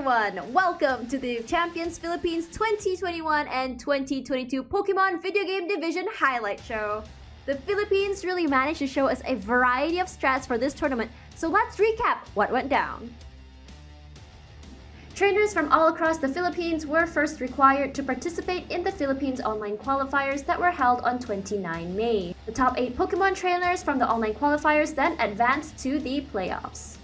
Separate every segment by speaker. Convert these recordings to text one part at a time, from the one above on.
Speaker 1: everyone! Welcome to the Champions Philippines 2021 and 2022 Pokemon Video Game Division Highlight Show. The Philippines really managed to show us a variety of strats for this tournament, so let's recap what went down. Trainers from all across the Philippines were first required to participate in the Philippines online qualifiers that were held on 29 May. The top 8 Pokemon trainers from the online qualifiers then advanced to the playoffs.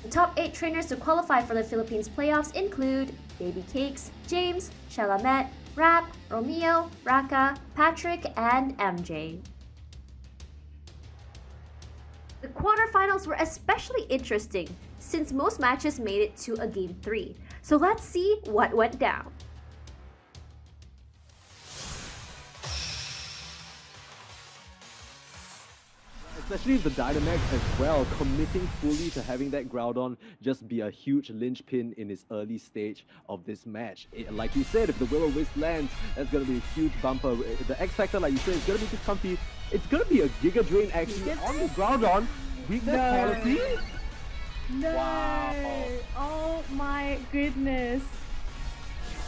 Speaker 1: The top 8 trainers to qualify for the Philippines playoffs include Baby Cakes, James, Shalamet, Rap, Romeo, Raka, Patrick, and MJ. The quarterfinals were especially interesting since most matches made it to a Game 3. So let's see what went down.
Speaker 2: Especially the Dynamax as well, committing fully to having that Groudon just be a huge linchpin in its early stage of this match. Like you said, if the Will-O-Wisp lands, that's going to be a huge bumper. The X-Factor, like you said, is going to be just comfy. It's going to be a Giga Drain action on the Groudon. Weakness policy?
Speaker 3: No!
Speaker 2: Wow.
Speaker 3: Oh my goodness.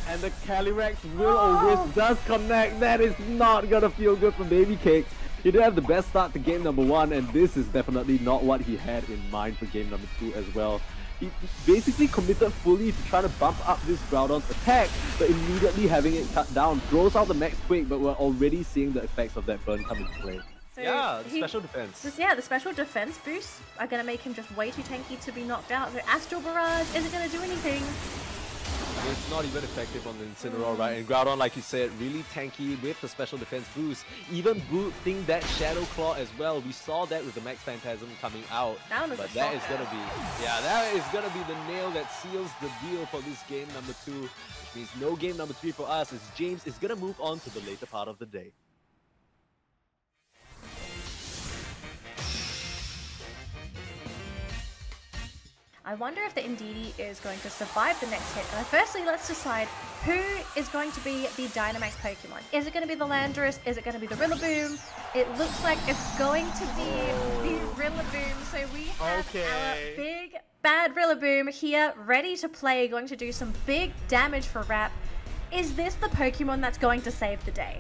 Speaker 2: And the Calyrex Will-O-Wisp does connect. That is not going to feel good for Baby Cakes. He did have the best start to game number 1, and this is definitely not what he had in mind for game number 2 as well. He basically committed fully to trying to bump up this Groudon's attack, but immediately having it cut down, throws out the Max Quake, but we're already seeing the effects of that burn come into play.
Speaker 3: So
Speaker 2: yeah, the special defense.
Speaker 3: The special defense boosts are going to make him just way too tanky to be knocked out. So Astral Barrage isn't going to do anything.
Speaker 2: It's not even effective on the Incineroar, right? And Groudon, like you said, really tanky with the special defense boost. Even boosting that Shadow Claw as well. We saw that with the Max Phantasm coming out. But that is gonna be, that is gonna be the nail that seals the deal for this game number 2. Which means no game number 3 for us, as James is gonna move on to the later part of the day.
Speaker 3: I wonder if the Indeedee is going to survive the next hit. Firstly, let's decide who is going to be the Dynamax Pokemon. Is it going to be the Landorus? Is it going to be the Rillaboom? It looks like it's going to be the Rillaboom. So we have our big, bad Rillaboom here, ready to play, going to do some big damage for Rap. Is this the Pokemon that's going to save the day?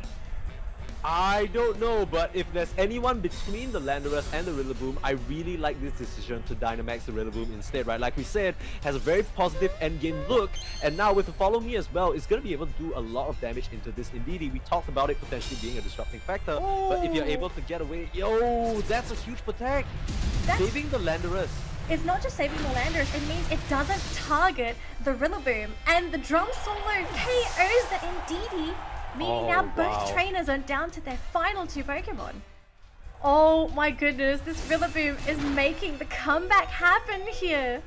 Speaker 2: I don't know, but if there's anyone between the Landorus and the Rillaboom, I really like this decision to Dynamax the Rillaboom instead, right? Like we said, has a very positive endgame look, and now with the Follow Me as well, it's going to be able to do a lot of damage into this Indeedee. We talked about it potentially being a disrupting factor, but if you're able to get away, that's a huge protect! Saving the Landorus.
Speaker 3: It's not just saving the Landorus, it means it doesn't target the Rillaboom, and the Drum Solo KOs the Indeedee. Meaning now both trainers are down to their final 2 Pokemon. Oh my goodness, this Rillaboom is making the comeback happen here.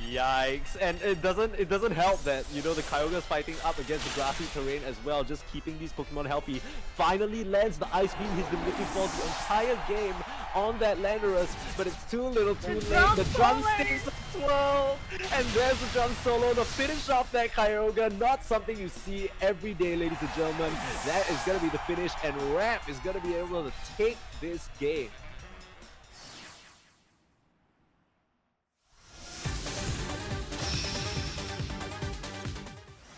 Speaker 2: Yikes, and it doesn't help that, you know, the Kyogre's fighting up against the grassy terrain as well, just keeping these Pokemon healthy. Finally lands the Ice Beam he's been looking for the entire game on that Landorus, but it's too little too late. The drumsticks swirl, and there's the drum solo to finish off that Kyogre. Not something you see every day, ladies and gentlemen. That is going to be the finish, and Rap is going to be able to take this game.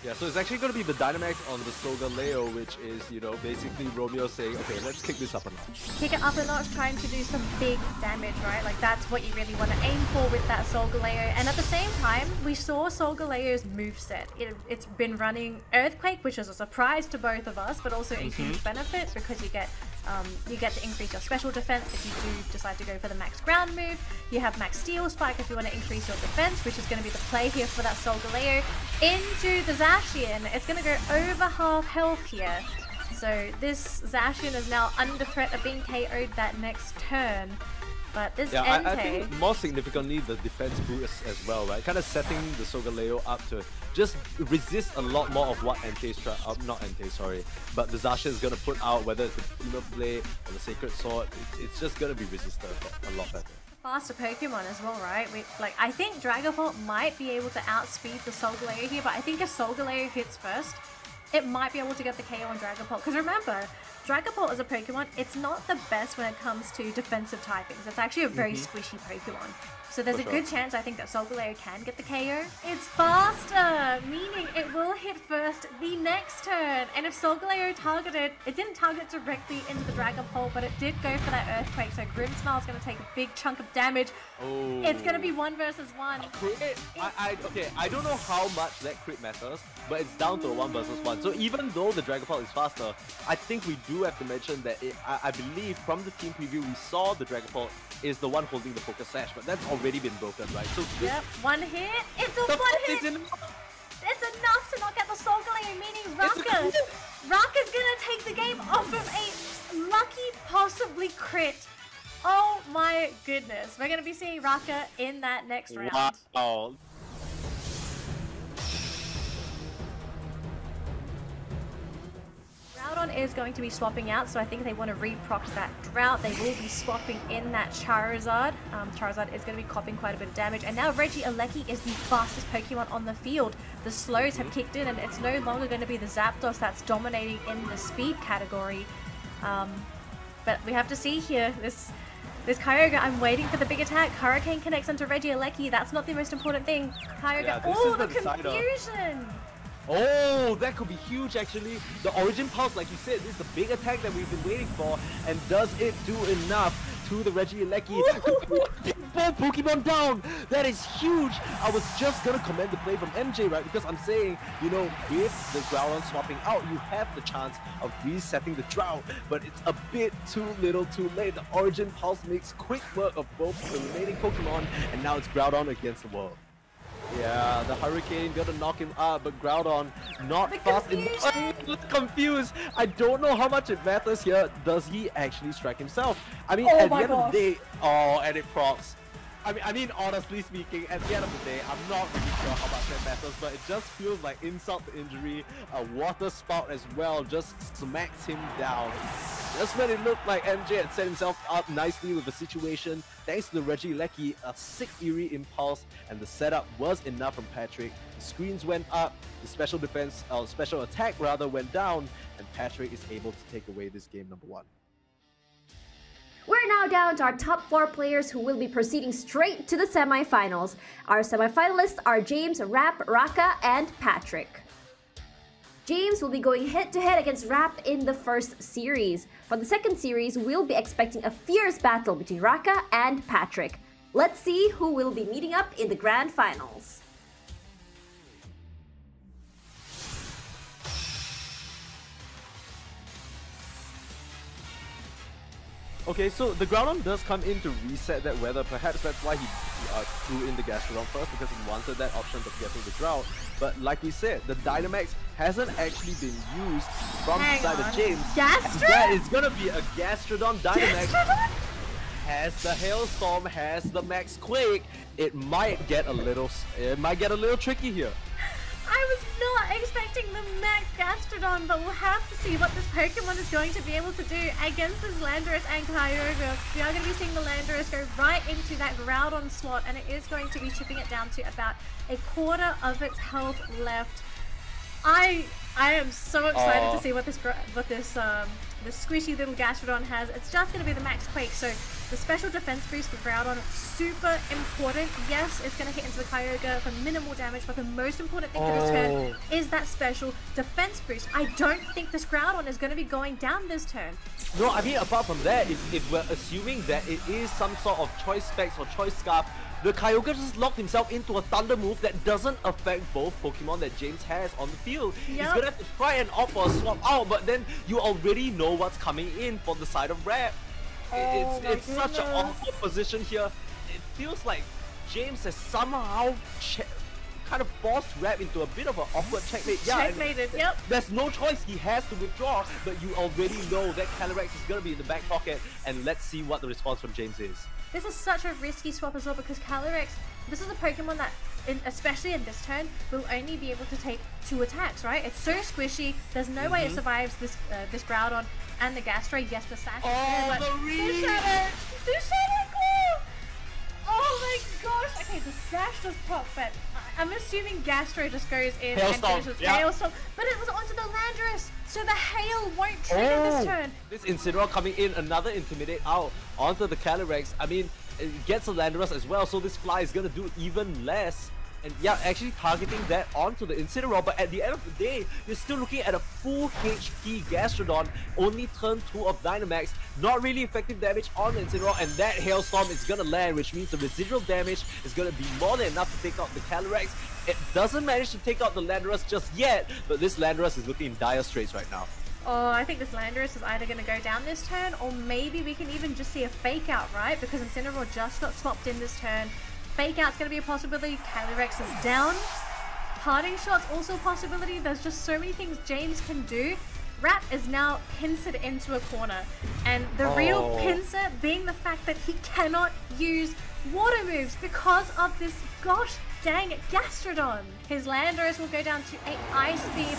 Speaker 2: Yeah, so it's actually going to be the Dynamax on the Solgaleo, which is, you know, basically Romeo saying, okay, let's kick this up a notch.
Speaker 3: Kick it up a notch, trying to do some big damage, right? Like, that's what you really want to aim for with that Solgaleo. And at the same time, we saw Solgaleo's moveset. It's been running Earthquake, which is a surprise to both of us, but also a huge benefit because you get to increase your special defense if you do decide to go for the max ground move. You have max steel spike if you want to increase your defense, which is going to be the play here for that Solgaleo. Into the Zacian, it's going to go over half health here. So this Zacian is now under threat of being KO'd that next turn. But this
Speaker 2: I think more significantly the defense boost as well, right? Kind of setting the Solgaleo up to just resist a lot more of what Entei's but the Zacian is going to put out, whether it's the Prima Blade or the Sacred Sword, it's just going to be resisted a lot better.
Speaker 3: Faster Pokemon as well, right? I think Dragapult might be able to outspeed the Solgaleo here, but I think if Solgaleo hits first, it might be able to get the KO on Dragapult. Because remember, Dragapult as a Pokemon, it's not the best when it comes to defensive typings. It's actually a very squishy Pokemon. So there's a good chance I think that Solgaleo can get the KO. It's faster, meaning it will hit first the next turn. And if Solgaleo targeted, it didn't target directly into the Dragapult, but it did go for that Earthquake. So Grimmsmile's going to take a big chunk of damage.
Speaker 2: Oh.
Speaker 3: It's going to be 1 versus 1.
Speaker 2: Okay, I don't know how much that crit matters, but it's down to a 1 versus 1. So even though the Dragapult is faster, I think we do have to mention that I believe from the team preview we saw the Dragapult is the one holding the Focus Sash, but that's already been broken, right? So
Speaker 3: yep, 1 hit. It's a 1 hit. It's enough to knock out the Solgaleo, meaning Raka's gonna take the game off of a lucky, possibly crit. Oh my goodness. We're gonna be seeing Raka in that next round.
Speaker 2: Wow.
Speaker 3: Groudon is going to be swapping out, so I think they want to reproc that Drought. They will be swapping in that Charizard. Charizard is going to be copping quite a bit of damage. And now Regieleki is the fastest Pokemon on the field. The slows have kicked in, and it's no longer going to be the Zapdos that's dominating in the speed category. But we have to see here. This Kyogre, I'm waiting for the big attack. Hurricane connects onto Regieleki. That's not the most important thing. Kyogre,
Speaker 2: Yeah,
Speaker 3: oh, the confusion!
Speaker 2: Oh, that could be huge actually. The Origin Pulse, like you said, this is the big attack that we've been waiting for. And does it do enough to the Regieleki? Both Pokemon down! That is huge! I was just gonna commend the play from MJ, right? Because I'm saying, you know, with the Groudon swapping out, you have the chance of resetting the Drought. But it's a bit too little too late. The Origin Pulse makes quick work of both the remaining Pokemon. And now it's Groudon against the world. Yeah, the Hurricane gonna knock him out, but Groudon not fast enough. Confused. I don't know how much it matters here. Does he actually strike himself? I mean, at the end of the day, and it procs. I mean, honestly speaking, at the end of the day, I'm not really sure how much that matters, but it just feels like insult to injury. A water spout as well just smacks him down. Just when it looked like MJ had set himself up nicely with the situation, thanks to the Regieleki, a sick eerie impulse, and the setup was enough from Patrick. The screens went up, the special attack rather went down, and Patrick is able to take away this game number 1.
Speaker 1: We're now down to our top 4 players who will be proceeding straight to the semifinals. Our semifinalists are James, Rap, Raka, and Patrick. James will be going head-to-head against Rap in the first series. For the second series, we'll be expecting a fierce battle between Raka and Patrick. Let's see who will be meeting up in the grand finals.
Speaker 2: Okay, so the Groudon does come in to reset that weather. Perhaps that's why he threw in the Gastrodon first, because he wanted that option of getting the Drought. But like we said, the Dynamax hasn't actually been used from the side of James.
Speaker 3: Gastrodon?
Speaker 2: That is gonna be a Gastrodon Dynamax. Gastrodon? Has the Hailstorm, has the Max Quake. It might get a little tricky here.
Speaker 3: I was not expecting the Max Gastrodon, but we'll have to see what this Pokemon is going to be able to do against this Landorus and Kyogre. We are going to be seeing the Landorus go right into that Groudon slot, and it is going to be chipping it down to about a quarter of its health left. I am so excited to see what this squishy little Gastrodon has. It's just going to be the Max Quake, so the special defense boost for Groudon, super important. Yes, it's going to hit into the Kyogre for minimal damage, but the most important thing for this turn is that special defense boost. I don't think this Groudon is going to be going down this turn.
Speaker 2: No, I mean, apart from that, if we're assuming that it is some sort of Choice Specs or Choice Scarf, the Kyogre just locked himself into a Thunder move that doesn't affect both Pokemon that James has on the field. He's gonna have to try and opt for a swap out, but then you already know what's coming in for the side of Rap. It's such an awful position here. It feels like James has somehow kind of forced Rap into a bit of an awkward checkmate.
Speaker 3: Checkmated, yep.
Speaker 2: There's no choice, he has to withdraw, but you already know that Calyrex is gonna be in the back pocket, and let's see what the response from James is.
Speaker 3: This is such a risky swap as well, because Calyrex, this is a Pokemon that, especially in this turn, will only be able to take 2 attacks, right? It's so squishy, there's no way it survives this Groudon and the Gastro. Yes, the Sash.
Speaker 2: Oh,
Speaker 3: the Shadow Claw! Oh my my gosh! Okay, the sash does pop, but I'm assuming Gastro just goes in
Speaker 2: Hailstorm,
Speaker 3: and finishes
Speaker 2: yeah.
Speaker 3: Hailstorm. But it was onto the Landorus, so the hail won't trigger this turn.
Speaker 2: This Incineroar coming in, another Intimidate out onto the Calyrex. I mean, it gets a Landorus as well, so this Fly is gonna do even less. And yeah, actually targeting that onto the Incineroar, but at the end of the day, you're still looking at a full HP Gastrodon, only turn 2 of Dynamax, not really effective damage on the Incineroar, and that Hailstorm is gonna land, which means the residual damage is gonna be more than enough to take out the Calyrex. It doesn't manage to take out the Landorus just yet, but this Landorus is looking in dire straits right now.
Speaker 3: Oh, I think this Landorus is either going to go down this turn, or maybe we can even just see a fake out, right? Because Incineroar just got swapped in this turn. Fake out's going to be a possibility. Calyrex is down. Parting shot's also a possibility. There's just so many things James can do. Rap is now pincered into a corner, and the real pincer being the fact that he cannot use water moves because of this gosh dang Gastrodon. His Landorus will go down to 8 Ice Beam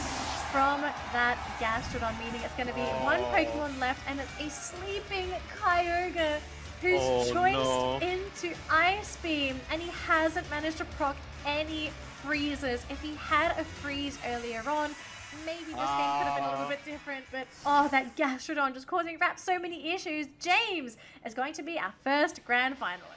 Speaker 3: from that Gastrodon, meaning it's going to be one Pokemon left, and it's a sleeping Kyogre who's choiced into Ice Beam, and he hasn't managed to proc any freezes. If he had a freeze earlier on, maybe this game could have been a little bit different, but that Gastrodon just causing Rap so many issues. James is going to be our first grand finalist.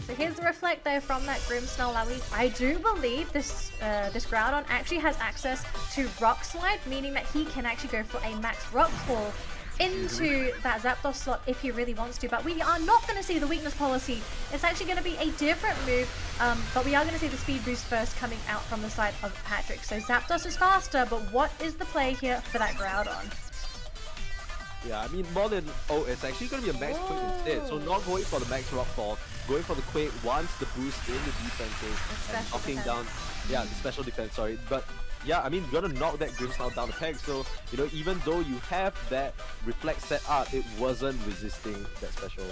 Speaker 3: So here's the Reflect though from that Grimmsnarl. I do believe this this Groudon actually has access to Rock Slide, meaning that he can actually go for a max Rock Fall into that Zapdos slot if he really wants to, but we are not going to see the weakness policy. It's actually going to be a different move, but we are going to see the speed boost first coming out from the side of Patrick. So Zapdos is faster, but what is the play here for that Groudon?
Speaker 2: Yeah, I mean, more than... it's actually going to be a max Quake instead. So not going for the max Rock Fall, going for the Quake once the boost in the defenses and knocking down... Yeah, the special defense, sorry. But yeah, I mean, you're going to knock that Grimmsnarl down the peg. So, you know, even though you have that Reflect set up, it wasn't resisting that special...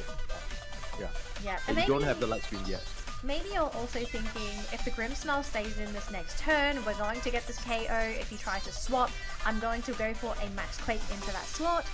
Speaker 2: Yeah, and you don't have the Light Screen yet.
Speaker 3: Maybe you're also thinking, if the Grimmsnarl stays in this next turn, we're going to get this KO. If he tries to swap, I'm going to go for a Max Quake into that slot.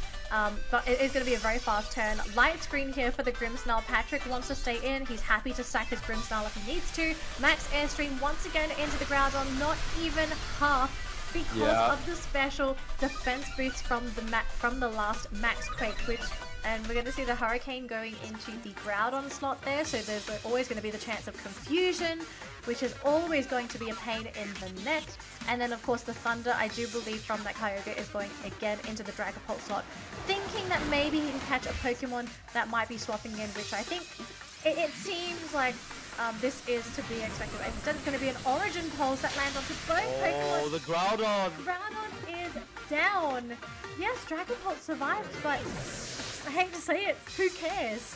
Speaker 3: But it is going to be a very fast turn. Light Screen here for the Grimmsnarl. Patrick wants to stay in. He's happy to sack his Grimmsnarl if he needs to. Max Airstream once again into the Groudon, not even half because of the special defense boost from the last Max Quake, and we're going to see the Hurricane going into the Groudon slot there, so there's always going to be the chance of confusion, which is always going to be a pain in the neck. And then of course the Thunder, I do believe from that Kyogre, is going again into the Dragapult slot, thinking that maybe he can catch a Pokemon that might be swapping in, which I think it seems like this is to be expected. Instead it's going to be an Origin Pulse that lands onto both Pokemon.
Speaker 2: Oh, the Groudon!
Speaker 3: Groudon is down. Yes, Dragapult survived, but I hate to say it, who cares?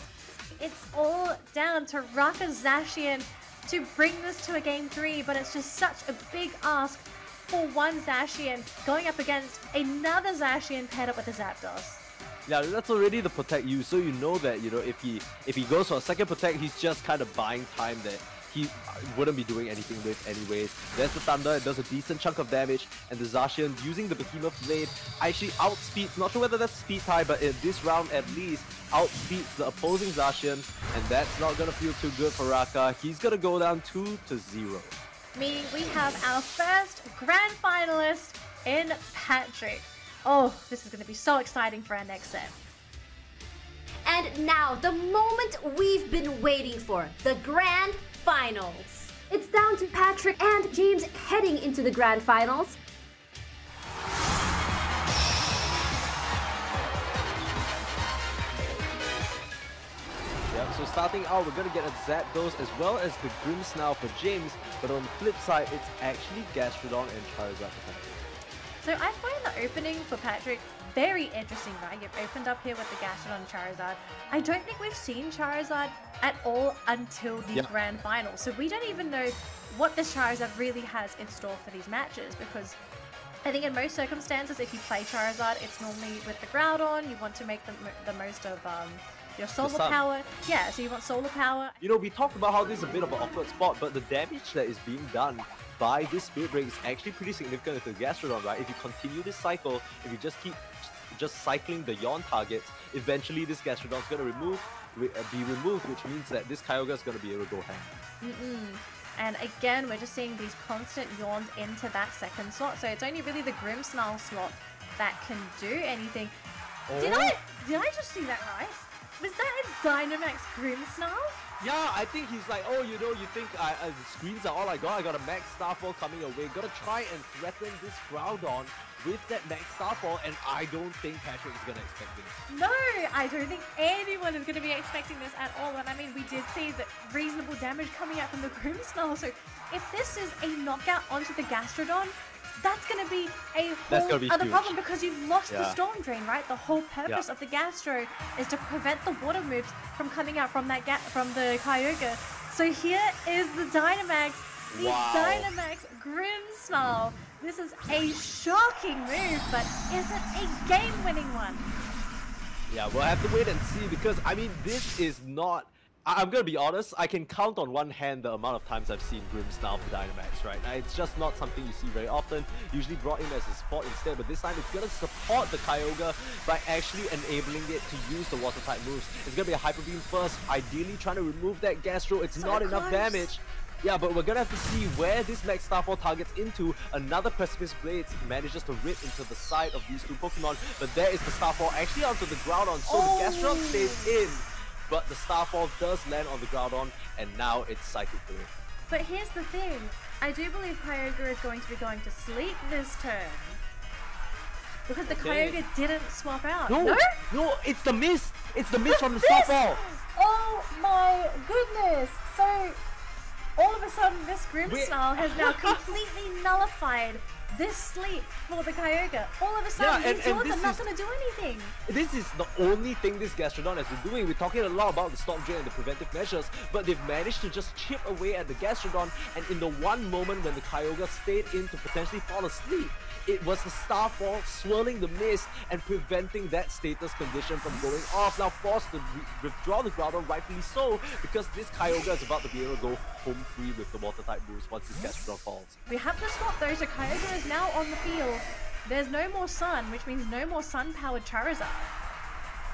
Speaker 3: It's all down to Raka Zacian to bring this to a game 3, but it's just such a big ask for one Zacian going up against another Zacian paired up with a Zapdos.
Speaker 2: Yeah, that's already the Protect use, so you know that, you know, if he goes for a second Protect, he's just kind of buying time that he wouldn't be doing anything with anyways. There's the Thunder, it does a decent chunk of damage, and the Zacian using the Behemoth Blade actually outspeeds, not sure whether that's speed tie, but in this round at least, outspeeds the opposing Zacian, and that's not gonna feel too good for Raka. He's gonna go down 2-0.
Speaker 3: Meaning we have our first grand finalist in Patrick. Oh, this is gonna be so exciting for our next set.
Speaker 1: And now, the moment we've been waiting for, the grand finals. It's down to Patrick and James heading into the grand finals.
Speaker 2: Yep, so starting out, we're gonna get a Zapdos as well as the Grimmsnarl for James, but on the flip side, it's actually Gastrodon and Charizard for Patrick.
Speaker 3: So I find the opening for Patrick very interesting, right? You've opened up here with the Gastrodon and Charizard. I don't think we've seen Charizard at all until the grand final. So we don't even know what this Charizard really has in store for these matches, because I think in most circumstances, if you play Charizard, it's normally with the Groudon. You want to make the most of your solar
Speaker 2: sun.
Speaker 3: power. Yeah, so you want solar power.
Speaker 2: You know, we talked about how this is a bit of an awkward spot, but the damage that is being done by this Spirit Break is actually pretty significant to the Gastrodon, right? If you continue this cycle, if you just keep cycling the Yawn targets, eventually this Gastrodon's going to be removed, which means that this Kyogre is going to be able to go ham.
Speaker 3: And again, we're just seeing these constant Yawns into that second slot, so it's only really the Grimmsnarl slot that can do anything.
Speaker 2: Oh.
Speaker 3: Did I just see that right? Was that a Dynamax Grimmsnarl?
Speaker 2: Yeah, I think he's like, oh, you know, you think the screens are all I got a Max Starfall coming away. Gotta try and threaten this Groudon with that Max Starfall, and I don't think Patrick is gonna expect this.
Speaker 3: No, I don't think anyone is going to be expecting this at all. And I mean, we did see the reasonable damage coming out from the Grimmsnarl. So if this is a knockout onto the Gastrodon, that's going to be a whole other problem because you've lost the Storm Drain, right? The whole purpose of the Gastro is to prevent the water moves from coming out from that from the Kyogre. So here is the Dynamax, the Dynamax Grimmsnarl. This is a shocking move, but is it a game-winning one?
Speaker 2: Yeah, we'll have to wait and see because, I mean, this is not... I'm gonna be honest, I can count on one hand the amount of times I've seen Grimmsnarl for Dynamax, right? Now, it's just not something you see very often, usually brought in as a support instead, but this time it's gonna support the Kyogre by actually enabling it to use the Water-type moves. It's gonna be a Hyper Beam first, ideally trying to remove that Gastro, it's not enough damage. Yeah, but we're gonna have to see where this Max Starfall targets into. Another Precipice Blade manages to rip into the side of these two Pokemon, but there is the Starfall actually onto the Groudon, so the Gastrodon stays in. But the Starfall does land on the Groudon, and now it's Psychic Blade.
Speaker 3: But here's the thing, I do believe Kyogre is going to be going to sleep this turn. Because the Kyogre didn't swap out.
Speaker 2: No, it's the mist! It's the mist from the Starfall!
Speaker 3: Oh my goodness! So, all of a sudden this Grimmsnarl has now completely nullified this sleep for the Kyogre. All of a sudden, these Yawn's are not going to do anything.
Speaker 2: This is the only thing this Gastrodon has been doing. We're talking a lot about the Storm Drain and the preventive measures, but they've managed to just chip away at the Gastrodon, and in the one moment when the Kyogre stayed in to potentially fall asleep, it was the Starfall swirling the mist and preventing that status condition from going off. Now forced to withdraw the Groudon, rightfully so, because this Kyogre is about to be able to go home free with the Water-type moves once this Gastrodon falls.
Speaker 3: We have to swap though, so Kyogre is now on the field. There's no more Sun, which means no more Sun-powered Charizard.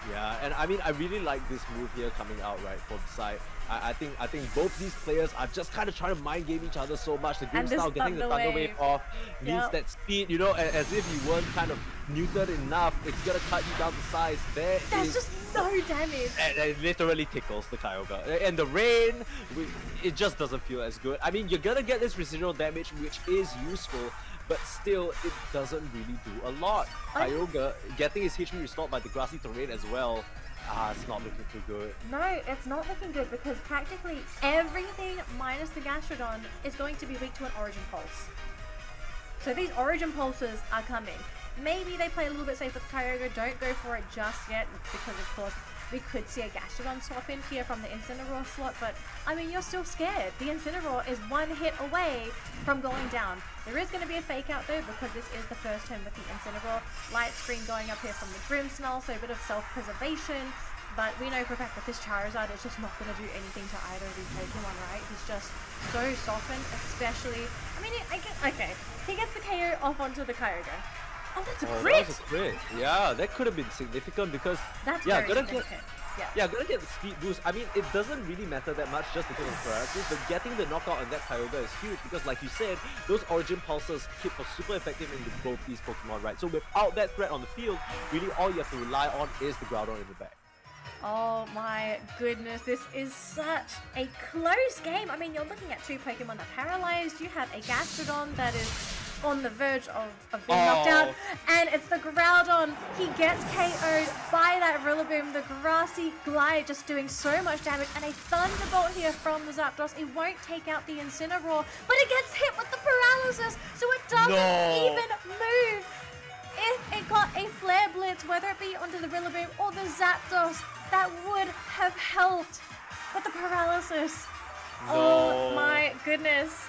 Speaker 2: Yeah, and I mean, I really like this move here coming out, right, from the side. I think both these players are just kind of trying to mind game each other so much. The Grimmsnarl getting the Thunder Wave off means that speed, you know, as if you weren't kind of neutered enough, it's gonna cut you down to size.
Speaker 3: There's just no damage.
Speaker 2: And it literally tickles the Kyogre. And the rain, it just doesn't feel as good. I mean, you're gonna get this residual damage, which is useful, but still, it doesn't really do a lot. Kyogre getting his HP restored by the grassy terrain as well. It's not looking too good.
Speaker 3: No, it's not looking good because practically everything minus the Gastrodon is going to be weak to an Origin Pulse. So these Origin Pulses are coming. Maybe they play a little bit safe with Kyogre, don't go for it just yet because of course we could see a Gastrodon swap in here from the Incineroar slot, but I mean, you're still scared. The Incineroar is one hit away from going down. There is going to be a fake out though because this is the first turn with the Incineroar. Light screen going up here from the Grimmsnarl, so a bit of self-preservation, but we know for a fact that this Charizard is just not going to do anything to either of these Pokemon, right? He's just so softened, especially, I mean, he gets the KO off onto the Kyogre. Oh, that's a crit!
Speaker 2: That was a crit. Yeah, that could have been significant because
Speaker 3: gonna get
Speaker 2: the speed boost. I mean, it doesn't really matter that much just because of paralysis, but getting the knockout on that Kyogre is huge because, like you said, those Origin Pulses keep us super effective in both these Pokemon, right? So without that threat on the field, really all you have to rely on is the Groudon in the back.
Speaker 3: Oh my goodness, this is such a close game. I mean, you're looking at two Pokemon that are paralyzed. You have a Gastrodon that is on the verge of being knocked out, and it's the Groudon. He gets KO'd by that Rillaboom. The Grassy Glide just doing so much damage, and a Thunderbolt here from the Zapdos. It won't take out the Incineroar, but it gets hit with the Paralysis, so it doesn't even move. If it got a Flare Blitz, whether it be onto the Rillaboom or the Zapdos, that would have helped. But the Paralysis, oh my goodness.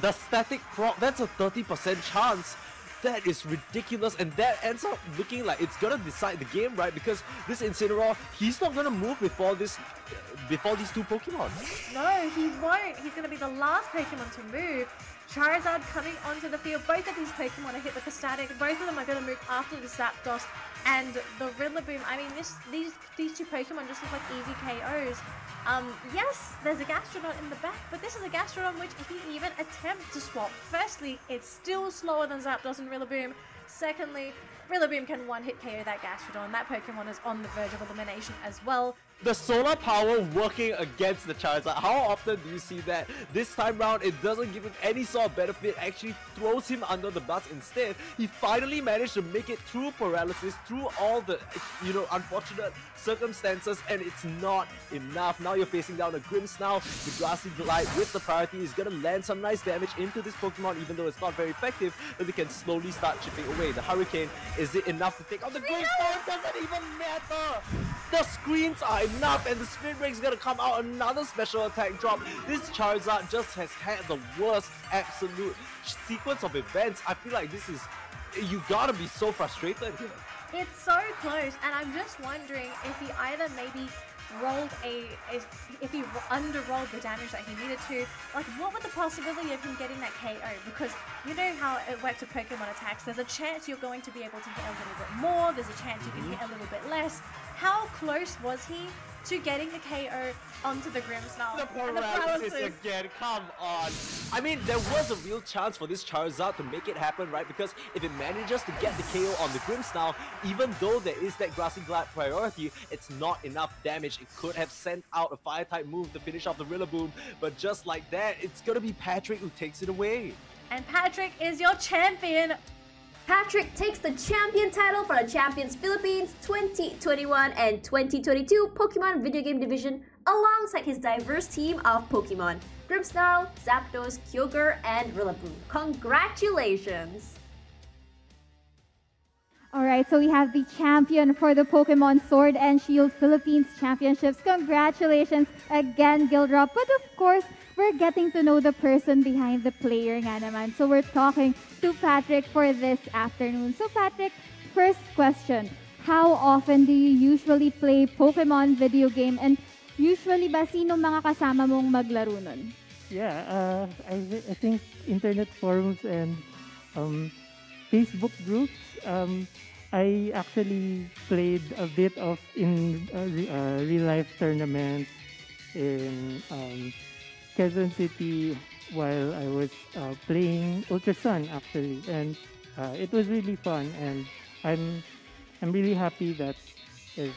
Speaker 2: The static proc, that's a 30% chance. That is ridiculous, and that ends up looking like it's gonna decide the game, right? Because this Incineroar, he's not gonna move before these two Pokemon.
Speaker 3: No, he won't. He's going to be the last Pokemon to move. Charizard coming onto the field. Both of these Pokemon are hit with the static. Both of them are going to move after the Zapdos and the Rillaboom. I mean, these two Pokemon just look like easy KOs. Yes, there's a Gastrodon in the back, but this is a Gastrodon which, if you even attempt to swap, firstly, it's still slower than Zapdos and Rillaboom. Secondly, Rillaboom can one-hit KO that Gastrodon. That Pokemon is on the verge of elimination as well.
Speaker 2: The solar power working against the Charizard. How often do you see that? This time round, it doesn't give him any sort of benefit, actually throws him under the bus instead. He finally managed to make it through paralysis, through all the, unfortunate circumstances, and it's not enough. Now you're facing down a Grimmsnarl. The Grassy Glide with the priority is gonna land some nice damage into this Pokemon, even though it's not very effective, but they can slowly start chipping away. The Hurricane, is it enough to take out the Grimmsnarl? It doesn't even matter! The screens are enough, and the Spirit Break is gonna come out, another special attack drop. This Charizard just has had the worst absolute sequence of events. I feel like this is, you gotta be so frustrated here.
Speaker 3: It's so close, and I'm just wondering if he either maybe rolled if he under-rolled the damage that he needed to. Like, what would the possibility of him getting that KO? Because you know how it works with Pokemon attacks. There's a chance you're going to be able to hit a little bit more. There's a chance you can hit a little bit less. How close was he to getting the KO onto the Grimmsnarl?
Speaker 2: The paralysis again, come on. I mean, there was a real chance for this Charizard to make it happen, right? Because if it manages to get the KO on the Grimmsnarl, even though there is that Grassy Glide priority, it's not enough damage. It could have sent out a Fire-type move to finish off the Rillaboom, but just like that, it's gonna be Patrick who takes it away.
Speaker 3: And Patrick is your champion.
Speaker 1: Patrick takes the champion title for the Champions Philippines 2021 and 2022 Pokemon Video Game Division alongside his diverse team of Pokemon, Grimmsnarl, Zapdos, Kyogre, and Rillaboom. Congratulations!
Speaker 4: Alright, so we have the champion for the Pokemon Sword and Shield Philippines Championships. Congratulations again, Gildrop. But of course, we're getting to know the person behind the player nga naman. So we're talking to Patrick for this afternoon. So Patrick, first question. How often do you usually play Pokemon video game? And usually ba sino mga kasama mong maglaro nun?
Speaker 5: Yeah, I think internet forums and Facebook groups. I actually played a bit of in real-life tournaments in Quezon City while I was playing Ultra Sun actually, and it was really fun, and I'm really happy that it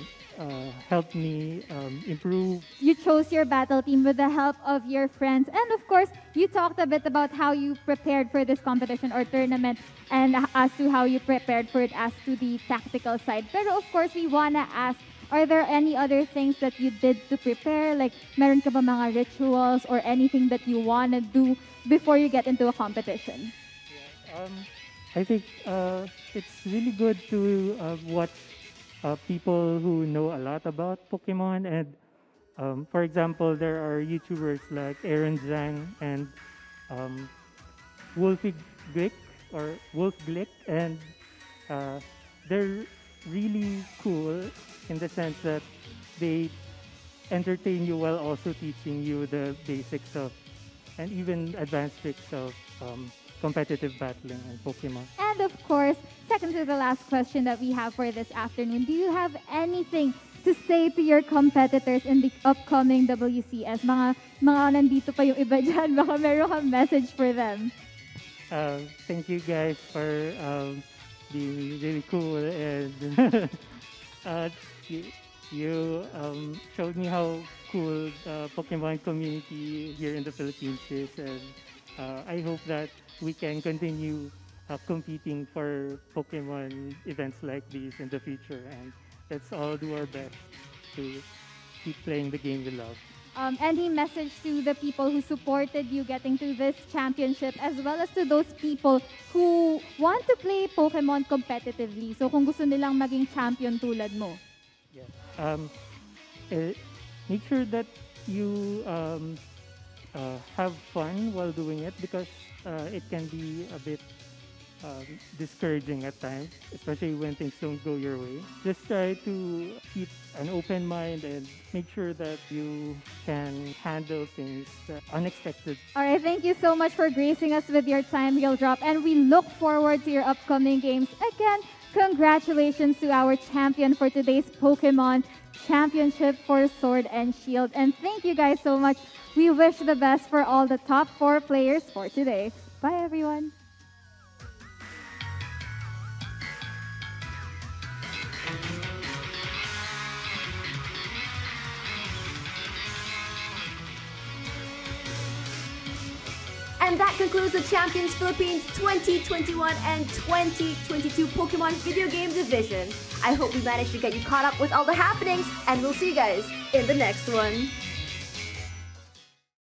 Speaker 5: helped me improve.
Speaker 4: You chose your battle team with the help of your friends, and of course, you talked a bit about how you prepared for this competition or tournament, and as to how you prepared for it as to the tactical side. Pero of course, we wanna ask, are there any other things that you did to prepare? Like, meron ka ba mga rituals or anything that you wanna do before you get into a competition?
Speaker 5: Yeah, I think it's really good to watch people who know a lot about Pokemon, and for example, there are YouTubers like Aaron Zhang and Wolfie Glick or Wolf Glick, and they're really cool in the sense that they entertain you while also teaching you the basics of and even advanced tricks of competitive battling and Pokemon.
Speaker 4: And of course, second to the last question that we have for this afternoon, do you have anything to say to your competitors in the upcoming WCS? Mga nandito pa yung iba dyan, baka meron kang message for them.
Speaker 5: Thank you guys for being really cool, and you showed me how cool the Pokemon community here in the Philippines is, and I hope that we can continue competing for Pokemon events like these in the future, and let's all do our best to keep playing the game we love.
Speaker 4: Any message to the people who supported you getting to this championship, as well as to those people who want to play Pokemon competitively? So kung gusto nilang maging champion tulad mo.
Speaker 5: Yeah. Make sure that you have fun while doing it, because it can be a bit discouraging at times, especially when things don't go your way. Just try to keep an open mind and make sure that you can handle things unexpected.
Speaker 4: All right, thank you so much for gracing us with your time, Gildrop, and we look forward to your upcoming games. Again, congratulations to our champion for today's Pokemon Championship for Sword and Shield. And thank you guys so much. We wish the best for all the top 4 players for today. Bye, everyone.
Speaker 1: And that concludes the Champions Philippines 2021 and 2022 Pokemon video game division. I hope we managed to get you caught up with all the happenings, and we'll see you guys in the next one.